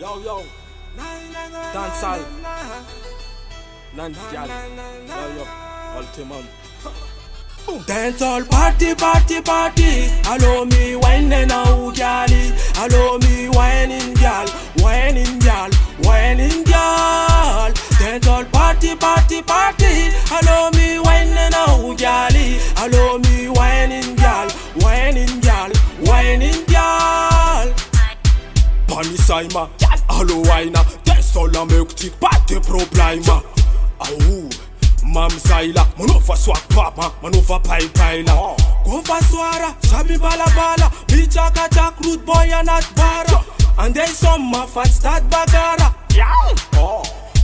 Yo, dancehall, Nandial, yo, ultimum. Dancehall party. Allow me whining now, gyally. Allow me whining, gyal. Dancehall party. Allow me whining now, gyally. Allow me whining, gyal. Pani saima, allo wina, dancehall a mektik, pas de problème. Au, mam zaila, manova swag papa, manova pai la. Gova swara, shami bala, bichaka jack root boy and at bara. And then some fat start bagara.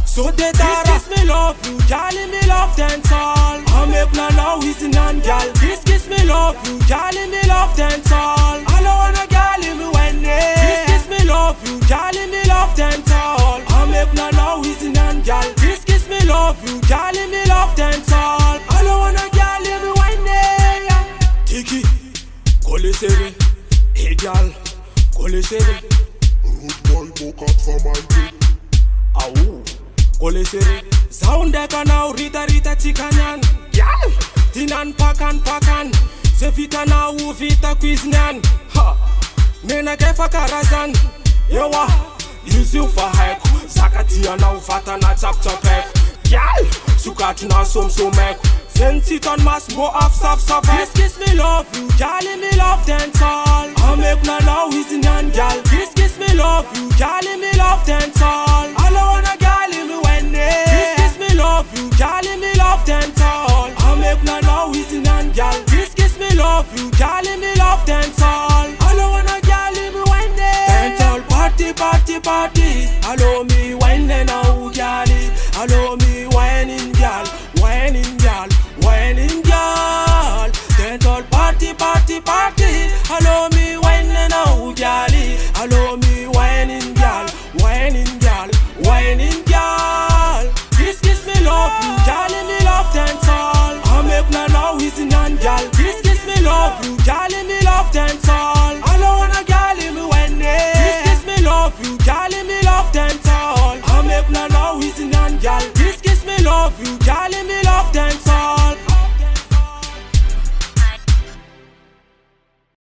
So they tara. Kiss me love you, jolly me love dancehall. I make no now is in and gal. Kiss me love you, jolly me love dancehall. I don't wanna galley me when they. Kiss me love you, jolly me love dancehall. I make no now is in and gal. Kiss me love you, jolly me love dancehall. I don't wanna galley me when they. Tiki, kole sere, hey gal, kole sere. Rude boy woke up for my dick. Au, kole sere. Sound deka now, rita chikanyan. Tinan pakan. Se vita na u vita quiznan. Mena kefa karazan. Yewa, yuzi ufa haiku. Zakati na ufata na chap hek. Sukati na som hek. Senti ton mas mo af saf hek. Kiss me love you, jolly me love dancehall. I make no now is in and gal. Kiss me love you, jolly me love dancehall. I don't wanna galley me when they. Kiss me love you, jolly me love dancehall. I make no now is in and gal. Kiss me love you, jolly me love dancehall. I don't wanna galley me when they. Dancehall party. Allow me whining now, galley. Allow me whining gal. Dancehall party. Allow me whining now, galley. Allow me whining gal. Kiss me love you, jolly me love dancehall. I make no now is in and gal. Kiss me love you, jolly me love dancehall. I don't wanna galley me when they. Kiss me love you, jolly me love dancehall. I make no now is in and gal.